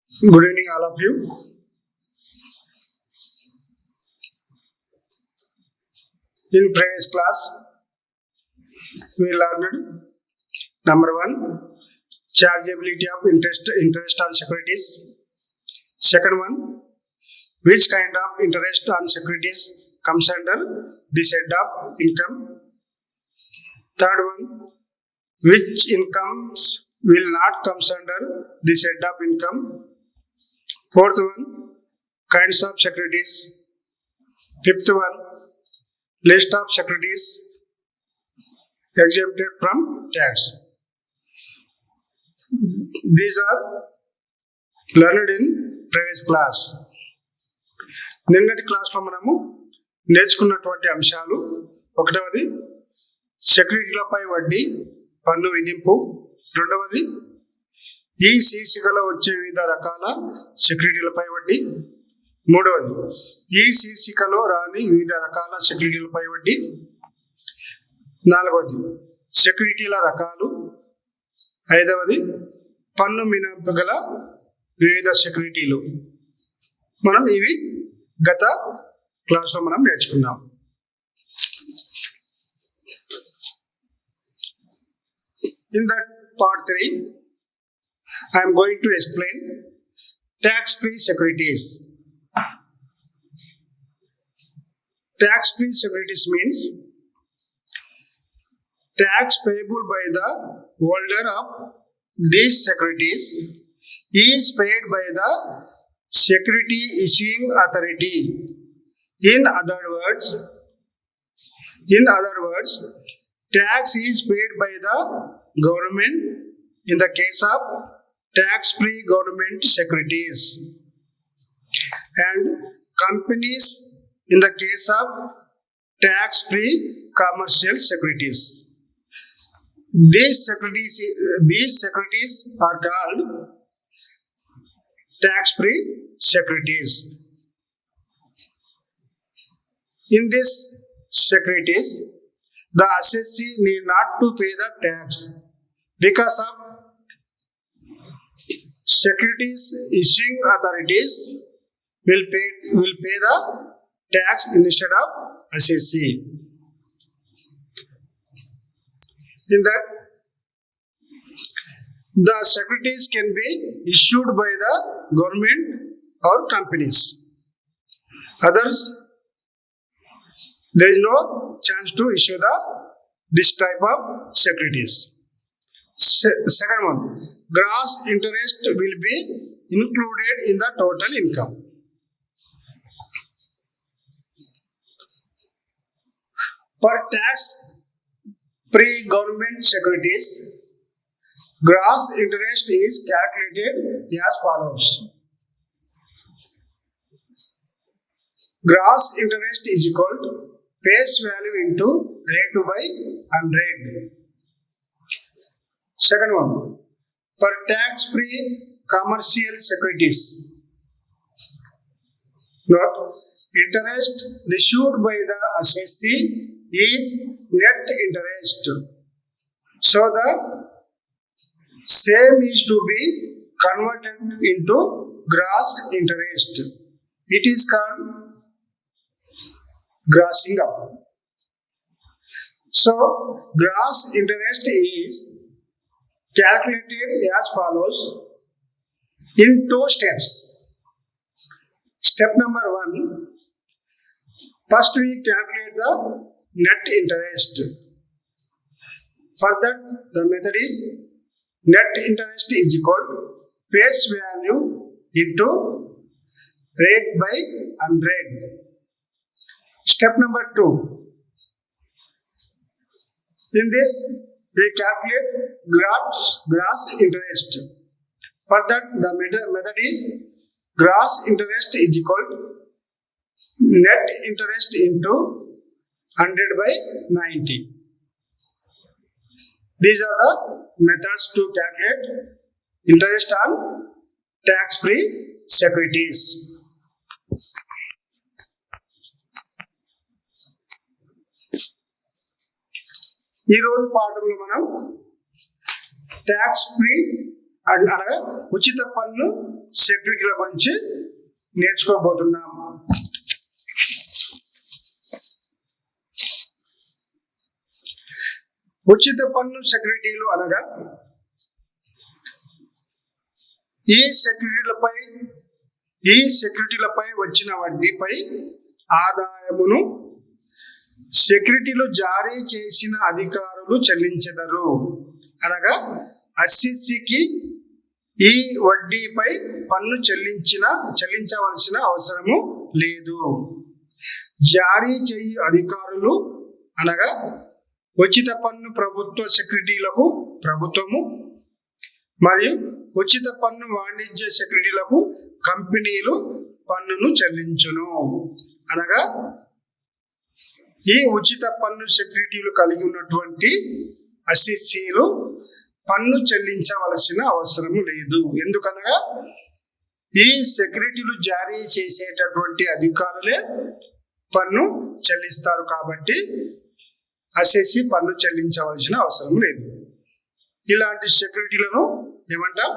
Good evening, all of you. In previous class, we learned number one, chargeability of interest on securities. Second one, which kind of interest on securities comes under this head of income. Third one, which incomes will not comes under this head of income. Fourth one, kinds of securities. Fifth one, list of securities exempted from tax. These are learned in previous class. నిన్నటి క్లాస్లో మనము నేర్చుకున్నటువంటి అంశాలు ఒకటవది సెక్యూరిటీలపై వడ్డీ పన్ను విధింపు, రెండవది ఈ శీర్షికలో వచ్చే వివిధ రకాల సెక్యూరిటీలపై వడ్డీ, మూడవది ఈ శీర్షికలో రాని వివిధ రకాల సెక్యూరిటీలపై వడ్డీ, నాలుగవది సెక్యూరిటీల రకాలు, ఐదవది పన్ను మినహాయింపు గల వివిధ సెక్యూరిటీలు. మనం ఇవి గత క్లాస్లో మనం నేర్చుకున్నాం. In that part 3, I am going to explain tax-free securities. Tax-free securities means tax payable by the holder of these securities is paid by the security issuing authority. In other words, tax is paid by the government in the case of tax-free government securities, and companies in the case of tax-free commercial securities. These securities are called tax-free securities. In these securities, the assessee need not to pay the tax because of securities issuing authorities will pay the tax instead of assessee. In that, the securities can be issued by the government or companies. Others, there is no chance to issue this type of securities. Second one, gross interest will be included in the total income. For tax-free government securities, gross interest is calculated as follows. Gross interest is equal to face value into rate by 100. Second one, for tax-free commercial securities, note, interest received by the assessee is net interest. So the same is to be converted into gross interest. It is called grossing up. So gross interest is calculated as follows in 2 steps. Step number 1, first we calculate the net interest. For that, the method is net interest is equal to face value into rate by 100. Step number 2, in this we calculate gross interest. For that, the method is gross interest is equal to net interest into 100 by 90. These are the methods to calculate interest on tax-free securities. ఈ రోజు పాఠంలో మనం tax free అనగా ఉచిత పన్ను సెక్యూరిటీల గురించి నేర్చుకోబోతున్నాం. ఉచిత పన్ను సెక్యూరిటీలు అనగా ఈ సెక్యూరిటీలపై వచ్చిన వడ్డీపై ఆదాయమును సెక్యూరిటీలు జారీ చేసిన అధికారులు చెల్లించెదరు. అనగా అసెస్సీకి ఈ వడ్డీపై పన్ను చెల్లించవలసిన అవసరము లేదు. జారీ చేయు అధికారులు అనగా ఉచిత పన్ను ప్రభుత్వ సెక్యూరిటీలకు ప్రభుత్వము మరియు ఉచిత పన్ను వాణిజ్య సెక్యూరిటీలకు కంపెనీలు పన్నును చెల్లించును. అనగా ఈ ఉచిత పన్ను సెక్యూరిటీలు కలిగి ఉన్నటువంటి అసెస్సీలు పన్ను చెల్లించవలసిన అవసరము లేదు. ఎందుకనగా ఈ సెక్యూరిటీలు జారీ చేసేటటువంటి అధికారులే పన్ను చెల్లిస్తారు కాబట్టి అసెస్సీ పన్ను చెల్లించవలసిన అవసరం లేదు. ఇలాంటి సెక్యూరిటీలను ఏమంటాం?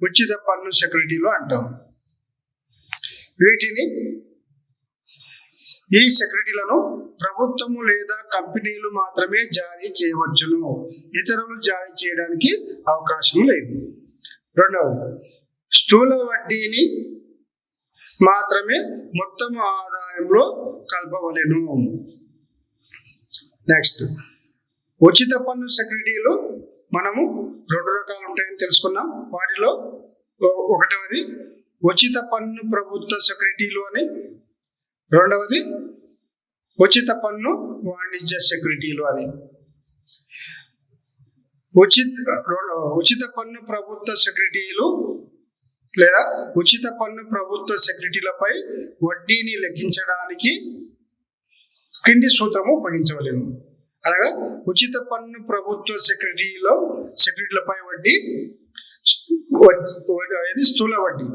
ఉచిత పన్ను సెక్యూరిటీలు అంటాం. ఈ సెక్యూరిటీలను ప్రభుత్వము లేదా కంపెనీలు మాత్రమే జారీ చేయవచ్చును. ఇతరులు జారీ చేయడానికి అవకాశం లేదు. రెండవది, స్థూల వడ్డీని మాత్రమే మొత్తం ఆదాయంలో కలపవలెను. నెక్స్ట్, ఉచిత పన్ను సెక్యూరిటీలు మనము 2 రకాలు ఉంటాయని తెలుసుకున్నాం. వాటిలో ఒకటవది ఉచిత పన్ను ప్రభుత్వ సెక్యూరిటీలు అని, రెండవది ఉచిత పన్ను వాణిజ్య సెక్యూరిటీలు అని. ఉచిత పన్ను ప్రభుత్వ సెక్యూరిటీలు లేదా ఉచిత పన్ను ప్రభుత్వ సెక్యూరిటీలపై వడ్డీని లెక్కించడానికి కింది సూత్రము ఉపయోగించవలెను. అనగా ఉచిత పన్ను ప్రభుత్వ సెక్యూరిటీలపై వడ్డీ స్థూల వడ్డీ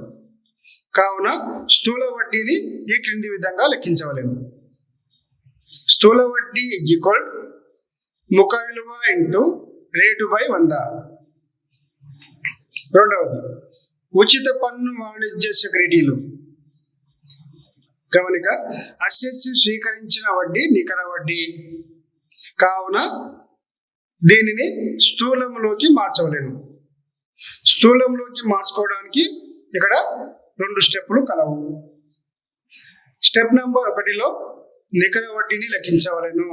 కావున స్థూల వడ్డీని ఈ క్రింది విధంగా లెక్కించవలెను. స్థూల వడ్డీ = ముఖ విలువ × రేటు / 100. రెండవది, ఉచిత పన్ను వాణిజ్య సెక్యూరిటీలు. గమనిక, అసెస్సీ స్వీకరించిన వడ్డీ నికర వడ్డీ కావున దీనిని స్థూలంలోకి మార్చవలెను. స్థూలంలోకి మార్చుకోవడానికి ఇక్కడ 2 స్టెప్పులు కలవు. స్టెప్ నంబర్ 1లో నికర వడ్డీని లెక్కించవలెను.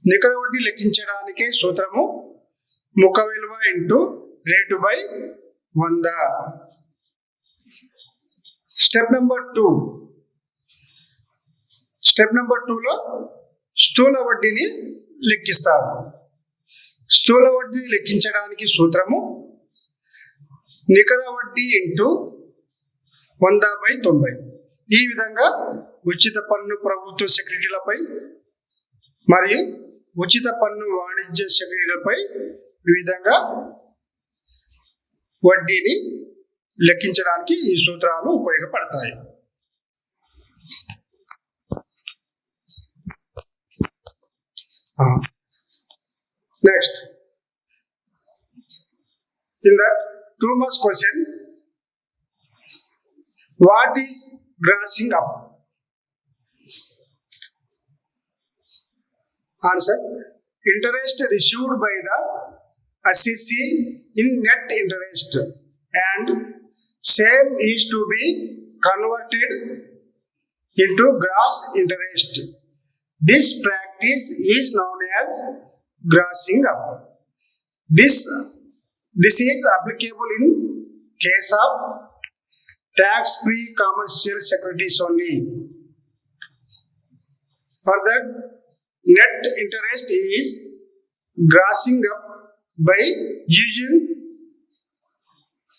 నికర వడ్డీ లెక్కించడానికే సూత్రము ముఖ విలువ × రేటు / 100. స్టెప్ నంబర్ 2లో స్థూల వడ్డీని లెక్కిస్తారు. స్థూల వడ్డీని లెక్కించడానికి సూత్రము నికర వడ్డీ × 100/90. ఈ విధంగా ఉచిత పన్ను ప్రభుత్వ సెక్యూరిటీలపై మరియు ఉచిత పన్ను వాణిజ్య సెక్యూరిటీలపై ఈ విధంగా వడ్డీని లెక్కించడానికి ఈ సూత్రాలు ఉపయోగపడతాయి. Next, in the 2 marks question, what is grossing up? Answer: interest received by the assessee in net interest, and same is to be converted into gross interest. This practice is known as grossing up. This is applicable in case of tax-free commercial securities only. Further, net interest is grossing up by using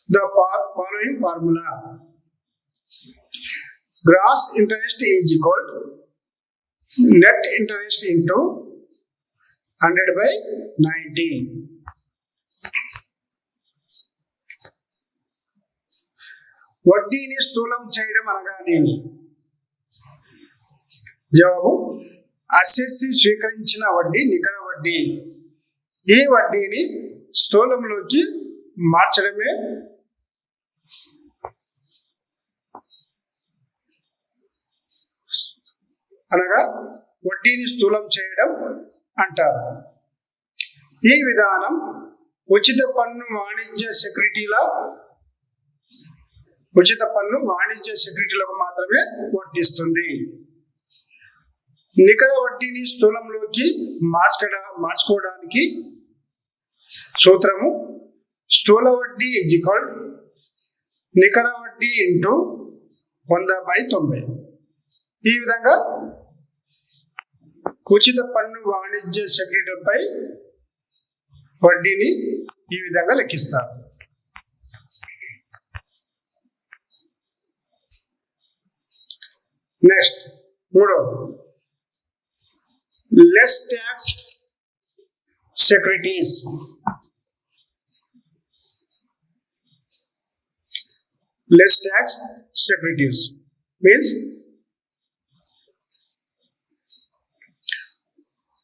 the following formula. Gross interest is equal to net interest into 100/90. వడ్డీని స్థూలం చేయడం అనగానేమి? జవాబు: assessee స్వీకరించిన వడ్డీ నికర వడ్డీ. ఈ వడ్డీని స్థూలంలోకి మార్చడమే అనగా వడ్డీని స్థూలం చేయడం అంటారు. ఈ విధానం ఉచిత పన్ను వాణిజ్య సెక్యూరిటీలకు మాత్రమే వర్తిస్తుంది. నికర వడ్డీని స్థూలంలోకి మార్చుకోవడానికి సూత్రము స్థూల వడ్డీ నికర వడ్డీ ఇంటూ 100/90. ఈ విధంగా ఉచిత పన్ను వాణిజ్య సెక్యూరిటీలపై వడ్డీని ఈ విధంగా లెక్కిస్తారు. నెక్స్ట్ మూడవది less tax securities. Less tax securities means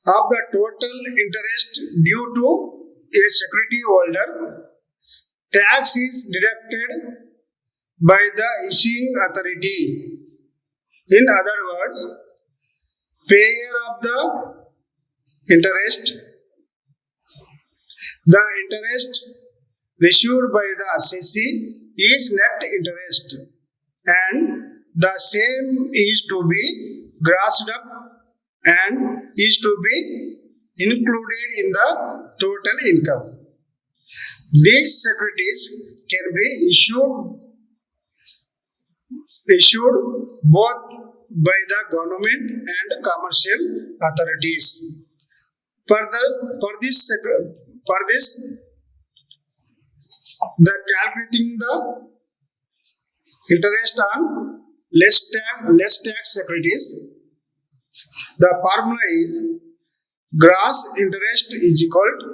of the total interest due to a security holder, tax is deducted by the issuing authority. In other words, payer of the interest received by the assessee is net interest, and the same is to be grossed up and is to be included in the total income. These securities can be issued both by the government and commercial authorities. For this, the calculating the interest on less tax securities, the formula is gross interest is equal to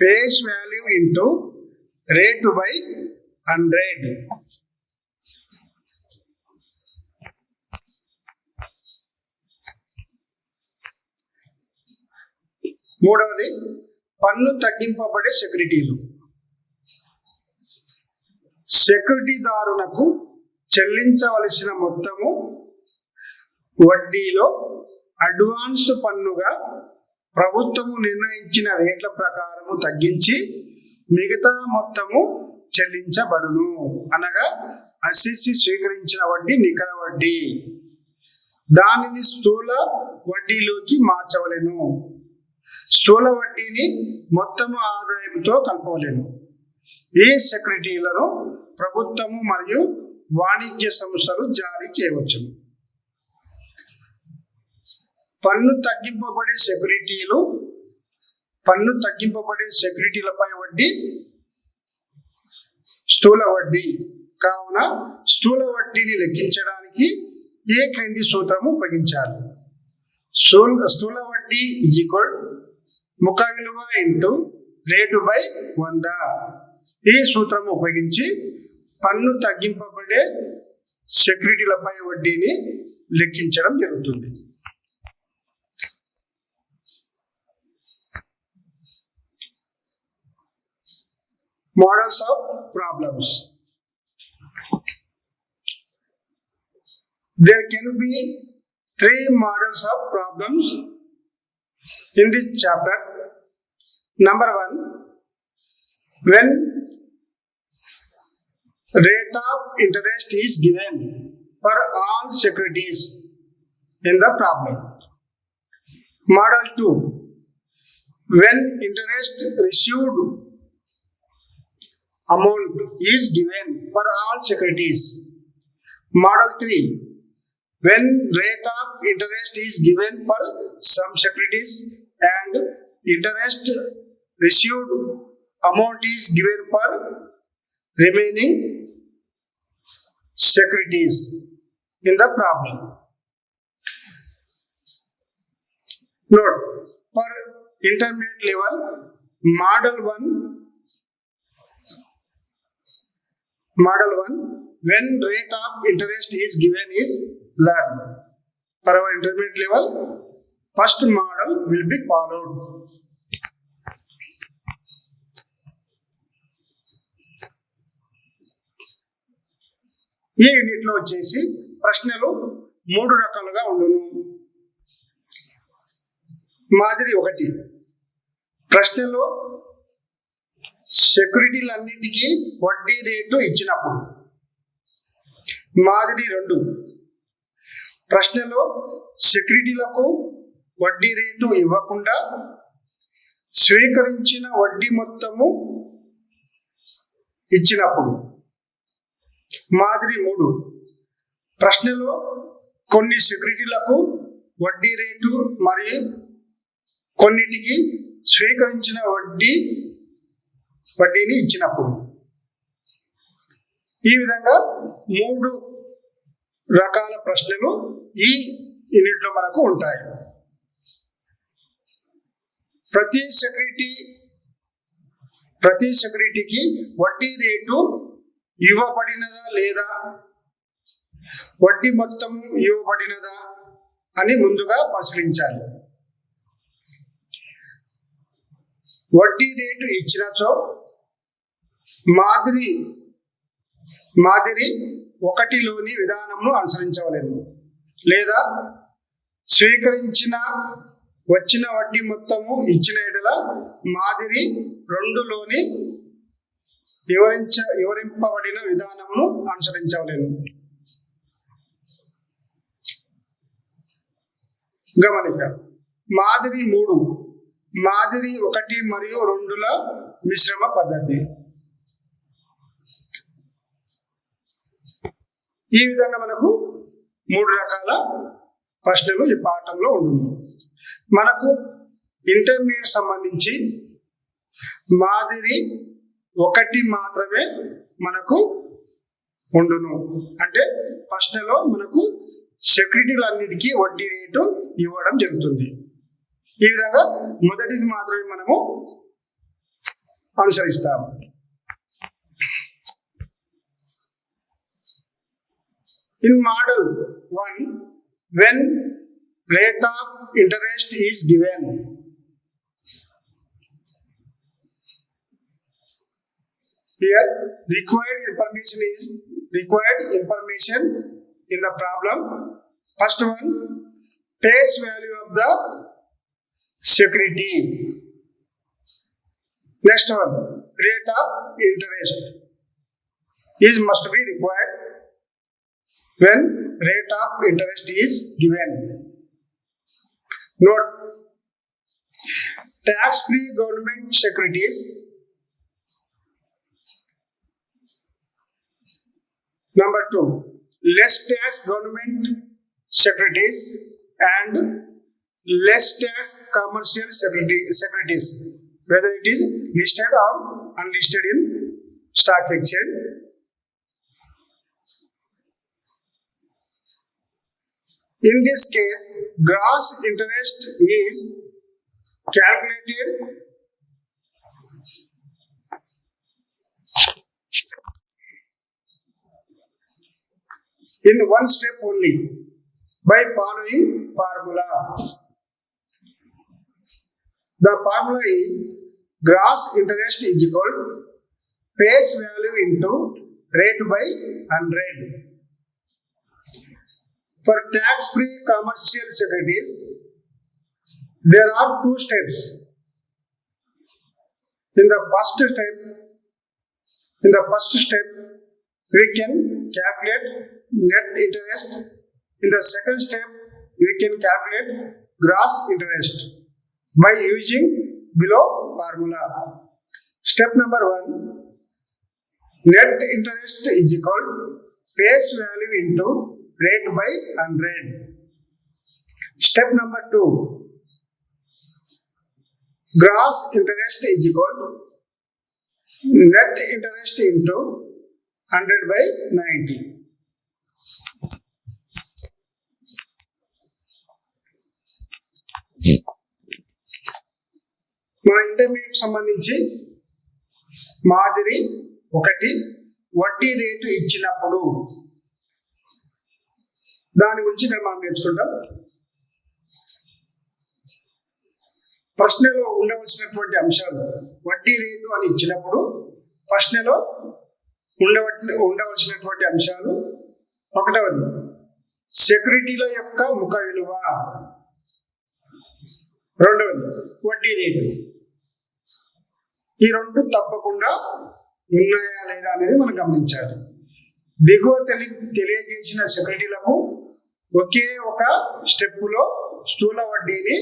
face value into rate by 100. మూడవది పన్ను తగ్గింపబడే సెక్యూరిటీలు. సెక్యూరిటీదారునకు చెల్లించవలసిన మొత్తము వడ్డీలో advance పన్నుగా ప్రభుత్వము నిర్ణయించిన రేట్ల ప్రకారము తగ్గించి మిగతా మొత్తము చెల్లించబడును. అనగా అసెస్సీ స్వీకరించిన వడ్డీ నికర వడ్డీ, దానిని స్థూల వడ్డీలోకి మార్చవలెను. స్థూల వడ్డీని మొత్తము ఆదాయంతో కలపవలెను. ఈ సెక్యూరిటీలను ప్రభుత్వము మరియు వాణిజ్య సంస్థలు జారీ చేయవచ్చును. పన్ను తగ్గింపబడే సెక్యూరిటీలపై వడ్డీ స్థూల వడ్డీ కావున స్థూల వడ్డీని లెక్కించడానికి ఏ క్రింది సూత్రము ఉపయోగించాలి. స్థూల వడ్డీ ముఖ విలువ ఇంటూ రేటు బై 100. ఈ సూత్రము ఉపయోగించి పన్ను తగ్గింపబడే సెక్యూరిటీలపై వడ్డీని లెక్కించడం జరుగుతుంది. Models of problems. There can be 3 models of problems in this chapter. Number 1, when rate of interest is given for all securities in the problem. Model 2, when interest received amount is given for all securities. Model 3, when rate of interest is given for some securities and interest received amount is given for remaining securities in the problem. Note, for intermediate level, Model 1, when rate of interest is given is learned. For our intermediate level, first model will be followed. ఈ unit లో వచ్చేసి ప్రశ్నలు 3 రకాలుగా ఉండును. మాదిరి 1, ప్రశ్నలో సెక్యూరిటీలన్నిటికీ వడ్డీ rate ఇచ్చినప్పుడు. మాదిరి 2, ప్రశ్నలో సెక్యూరిటీలకు వడ్డీ రేటు ఇవ్వకుండా స్వీకరించిన వడ్డీ మొత్తము ఇచ్చినప్పుడు. మాదిరి 3, ప్రశ్నలో కొన్ని సెక్యూరిటీలకు వడ్డీ రేటు మరియు కొన్నిటికి స్వీకరించిన వడ్డీని ఇచ్చినప్పుడు. ఈ విధంగా 3 రకాల ప్రశ్నలు ఈ యూనిట్ లో మనకు ఉంటాయి. ప్రతి సెక్యూరిటీకి వడ్డీ రేటు ఇవ్వబడినదా లేదా, వడ్డీ మొత్తం ఇవ్వబడినదా అని ముందుగా పరిశీలించాలి. వడ్డీ రేటు ఇచ్చినచో మాదిరి 1లోని విధానంను అనుసరించవలెను, లేదా వచ్చిన వడ్డీ మొత్తము ఇచ్చిన ఎడల మాదిరి 2లోని వివరింపబడిన విధానమును అనుసరించవలెను. గమనిక. మాదిరి 3, మాదిరి 1 మరియు 2ల మిశ్రమ పద్ధతి. ఈ విధంగా మనకు 3 రకాల ప్రశ్నలు ఈ పాఠంలో ఉంటుంది. మనకు ఇంటర్మీడియట్ సంబంధించి మాదిరి 1 మాత్రమే మనకు ఉండును. అంటే ప్రశ్నలో మనకు సెక్యూరిటీలన్నిటికీ వడ్డీ రేటు ఇవ్వడం జరుగుతుంది. ఈ విధంగా మొదటిది మాత్రమే మనము అనుసరిస్తాము. In model 1, when rate of interest is given, here required information in the problem. First one, face value of the security. Next one, rate of interest must be required when rate of interest is given. Note, tax-free government securities, number 2, less tax government securities and less tax commercial securities, whether it is listed or unlisted in stock exchange. In this case, gross interest is calculated in one step only by following formula. The formula is gross interest is equal to face value into rate by 100. For tax-free commercial securities, there are 2 steps. In the first step, we can calculate net interest. In the second step, we can calculate gross interest by using below formula. Step number 1, net interest is equal to face value into rate by 100. Step number 2, gross interest is equal to net interest into 100 by 90. మన intermediate సంబంధించి మాదిరి 1, వడ్డీ rate ఇచ్చినప్పుడు దాని గురించి ఇక్కడ మనం నేర్చుకుంటాం. ప్రశ్నలో ఉండవలసినటువంటి అంశాలు, వడ్డీ రేటు అని ఇచ్చినప్పుడు ప్రశ్నలో ఉండవలసినటువంటి అంశాలు ఒకటవది సెక్యూరిటీల యొక్క ముఖ విలువ, రెండవది వడ్డీ రేటు. ఈ రెండు తప్పకుండా ఉన్నాయా లేదా అనేది మనం గమనించాలి. దిగువ తెలియజేసిన సెక్యూరిటీలకు ఒకే ఒక స్టెప్పులో స్థూల వడ్డీని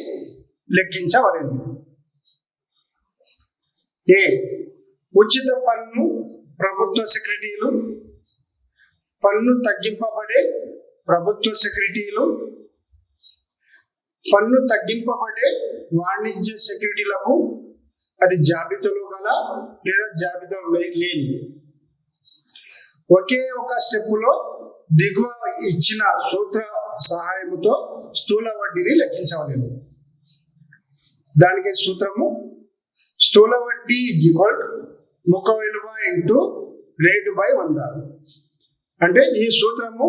లెక్కించవలెను. ఏ ఉచిత పన్ను ప్రభుత్వ సెక్యూరిటీలు, పన్ను తగ్గింపబడే ప్రభుత్వ సెక్యూరిటీలు, పన్ను తగ్గింపబడే వాణిజ్య సెక్యూరిటీలకు అది జాబితాలో గల లేదా జాబితాలో లేని ఒకే ఒక స్టెప్పులో దిగువ ఇచ్చిన సూత్ర సహాయముతో స్థూల వడ్డీని లెక్కించవలేదు. దానికి సూత్రము స్థూల వడ్డీ ముఖ విలువ ఇంటూ రేటు బై 100. అంటే ఈ సూత్రము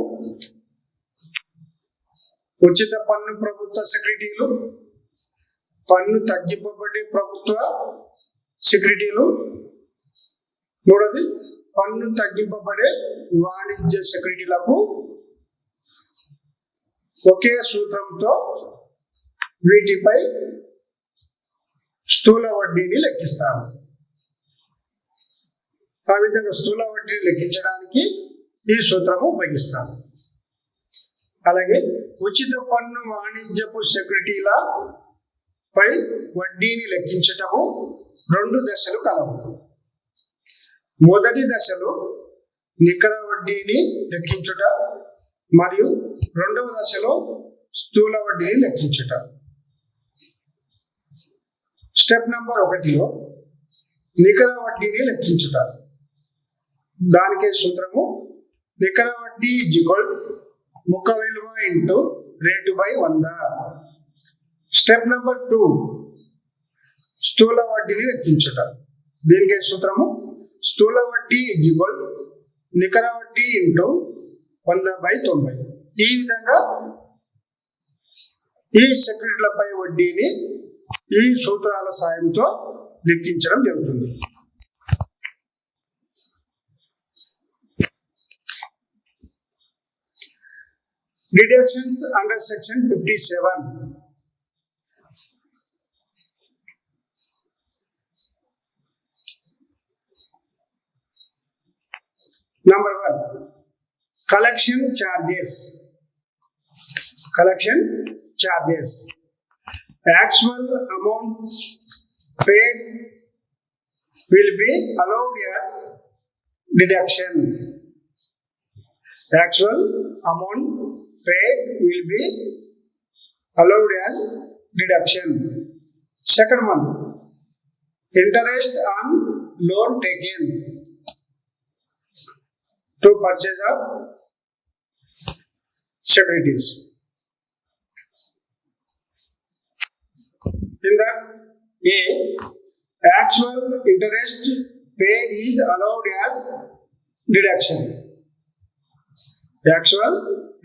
ఉచిత పన్ను ప్రభుత్వ సెక్యూరిటీలు, పన్ను తగ్గింపబడే ప్రభుత్వ సెక్యూరిటీలు, మూడోది పన్ను తగ్గింపబడే వాణిజ్య సెక్యూరిటీలకు ఒకే సూత్రంతో వీటిపై స్థూల వడ్డీని లెక్కిస్తాము. ఆ విధంగా స్థూల వడ్డీని లెక్కించడానికి ఈ సూత్రము ఉపయోగిస్తాము. అలాగే ఉచిత పన్ను వాణిజ్యపు సెక్యూరిటీల పై వడ్డీని లెక్కించటము 2 దశలు కలవు. మొదటి దశలో నికర వడ్డీని లెక్కించుట మరియు రెండవ దశలో స్థూల వడ్డీని లెక్కించుట. స్టెప్ నంబర్ 1లో నికర వడ్డీని లెక్కించుట. దానికే సూత్రము నికర వడ్డీ ముఖ విలువ into rate by 100. Step number 2 స్థూల వడ్డీని లెక్కించుట. దీనికే సూత్రము స్థూల వడ్డీ నికర వడ్డీ ఇంటూ 100/90. ఈ విధంగా ఈ సెక్యూరిటీలపై వడ్డీని ఈ సూత్రాల సాయంతో లెక్కించడం జరుగుతుంది. Deductions under section 57. Number 1, collection charges. Collection charges. Actual amount paid will be allowed as deduction. Actual amount paid will be allowed as deduction. Second one, interest on loan taken to purchase of securities. In that, A, actual interest paid is allowed as deduction. Actual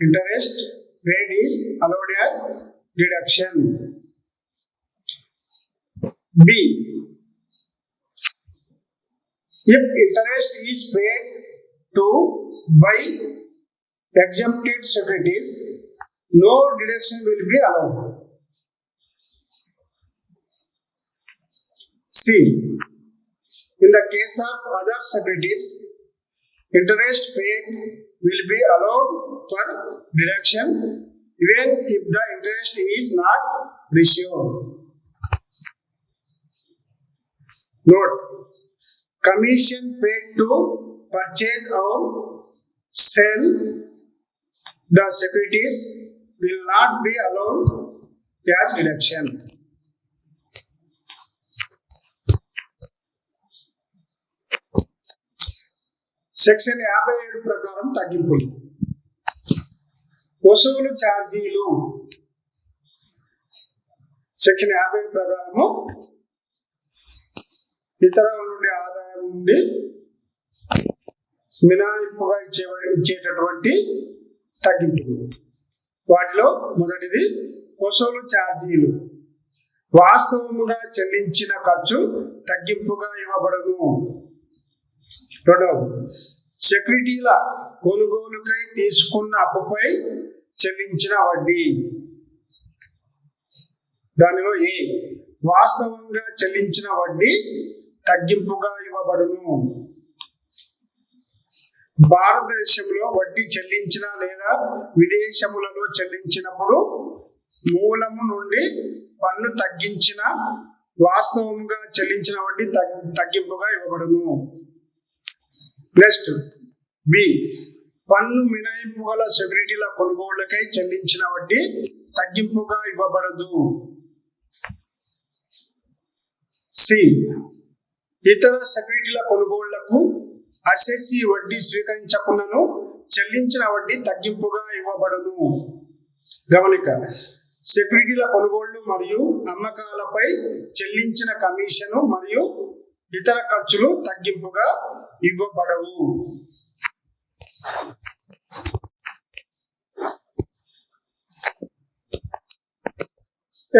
interest paid is allowed as deduction. B, if interest is paid to buy exempted securities, no deduction will be allowed. C, in the case of other securities, interest paid will be allowed for deduction even if the interest is not received. Note, commission paid to purchase or sell the securities will not be allowed as deduction. Section 57 ప్రకారం తగ్గింపులు. వసూలు ఛార్జీలు. Section 57 ప్రకారము ఇతరుల నుండి ఆదాయం నుండి మినహాయింపుగా ఇచ్చేటటువంటి తగ్గింపులు. వాటిలో మొదటిది వసూలు ఛార్జీలు. వాస్తవముగా చెల్లించిన ఖర్చు తగ్గింపుగా ఇవ్వబడును. రెండవది సెక్యూరిటీల కొనుగోలుకై తీసుకున్న అప్పుపై చెల్లించిన వడ్డీ. దానిలో ఏ వాస్తవంగా చెల్లించిన వడ్డీ తగ్గింపుగా ఇవ్వబడును. భారతదేశంలో వడ్డీ చెల్లించిన లేదా విదేశములలో చెల్లించినప్పుడు మూలము నుండి పన్ను తగ్గించిన వాస్తవంగా చెల్లించిన వడ్డీ తగ్గింపుగా ఇవ్వబడును. నెక్స్ట్ బి పన్ను మినహాయింపు గల సెక్యూరిటీల కొనుగోళ్లకై చెల్లించిన వడ్డీ తగ్గింపుగా ఇవ్వబడదు. సి ఇతర సెక్యూరిటీల కొనుగోళ్లకు అసెస్సీ వడ్డీ స్వీకరించకుండాను చెల్లించిన వడ్డీ తగ్గింపుగా ఇవ్వబడును. గమనిక సెక్యూరిటీల కొనుగోళ్లు మరియు అమ్మకాలపై చెల్లించిన కమిషను మరియు ఇతర ఖర్చులు తగ్గింపుగా ఇవ్వబడవు.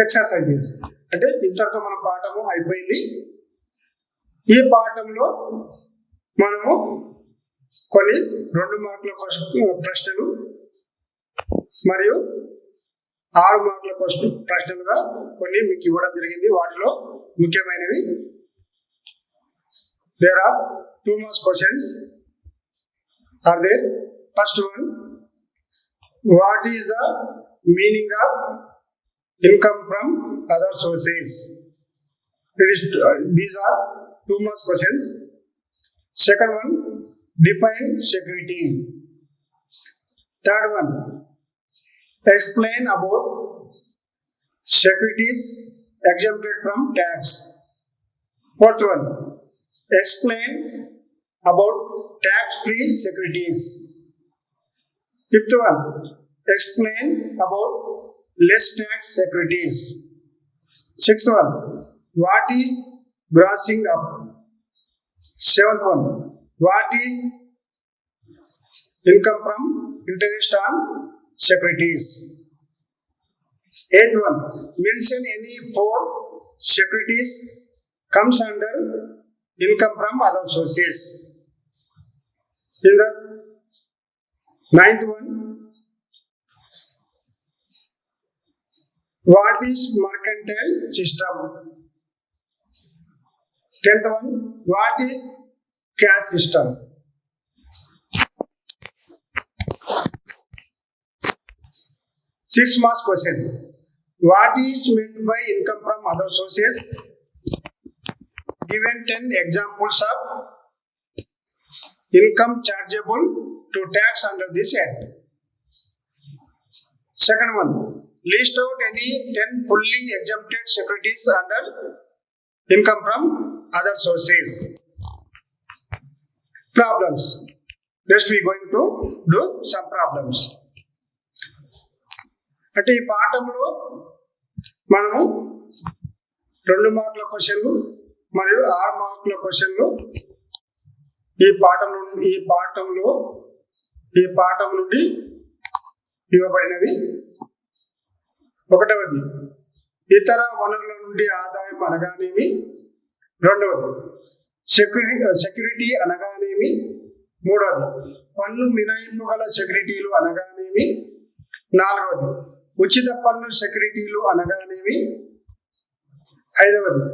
ఎక్సర్సైజెస్ అంటే ఇంతటితో మన పాఠము అయిపోయింది. ఈ పాఠంలో మనము కొన్ని 2 మార్కుల ప్రశ్నలు మరియు 6 మార్కుల ప్రశ్నలుగా కొన్ని మీకు ఇవ్వడం జరిగింది. వాటిలో ముఖ్యమైనవి there are 2 marks questions are there. First one, what is the meaning of income from other sources? These are 2 marks questions. Second one, define security. Third one, explain about securities exempted from tax. Fourth one, explain about tax-free securities. Fifth one, explain about less tax securities. Sixth one, what is grossing up? Seventh one, what is income from interest on securities? Eighth one, mention any 4 securities comes under income from other sources. In the 9th one, what is mercantile system? 10th one, what is cash system? 6 marks question. What is meant by income from other sources? Given 10 examples of income chargeable to tax under this Act. Second one, list out any 10 fully exempted securities under income from other sources. Problems. Next we are going to do some problems. అంటే ఈ పాఠంలో మనము 2 మార్కుల క్వశ్చన్లు మరియు 6 మార్కుల క్వశ్చన్లు ఈ పాఠం నుండి ఇవ్వబడినవి. ఒకటవది ఇతర వనరుల నుండి ఆదాయం అనగానేమి, రెండవది సెక్యూరిటీ అనగానేమి, మూడవది పన్ను మినహాయింపు గల సెక్యూరిటీలు అనగానేమి, నాలుగవది ఉచిత పన్ను సెక్యూరిటీలు అనగానేమి, ఐదవది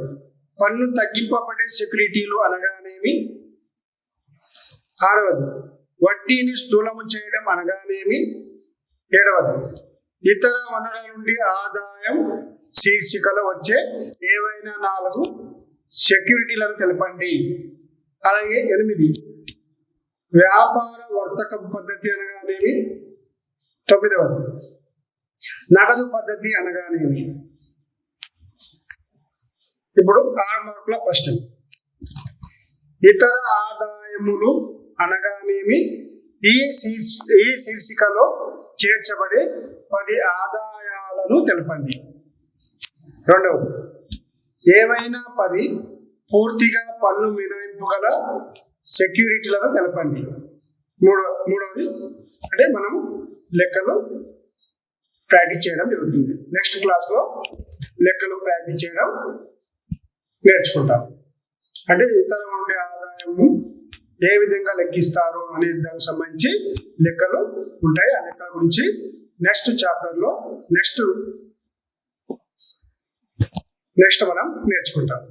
పన్ను తగ్గింపబడే సెక్యూరిటీలు అనగానేమి, ఆరవది వడ్డీని స్థూలము చేయడం అనగానేమి, ఏడవది ఇతర వనరుల నుండి ఆదాయం శీర్షికలో వచ్చే ఏవైనా 4 సెక్యూరిటీలను తెలపండి. అలాగే 8 వ్యాపార వర్తక పద్ధతి అనగానేమి, 9వది నగదు పద్ధతి అనగానేమి. ఇప్పుడు 6 మార్కుల ప్రశ్న. ఇతర ఆదాయములు అనగానేమి, ఈ శీర్షికలో చేర్చబడే 10 ఆదాయాలను తెలపండి. రెండవది ఏవైనా 10 పూర్తిగా పన్ను మినహాయింపు గల సెక్యూరిటీలను తెలపండి. మూడవది అంటే మనం లెక్కలు ప్రాక్టీస్ చేయడం జరుగుతుంది. నెక్స్ట్ క్లాస్లో లెక్కలు ప్రాక్టీస్ చేయడం నేర్చుకుంటాం. అంటే ఇతర నుండి ఆదాయము ఏ విధంగా లెక్కిస్తారు అనే దానికి సంబంధించి లెక్కలు ఉంటాయి. ఆ లెక్కల గురించి నెక్స్ట్ చాప్టర్ లో నెక్స్ట్ మనం నేర్చుకుంటాం.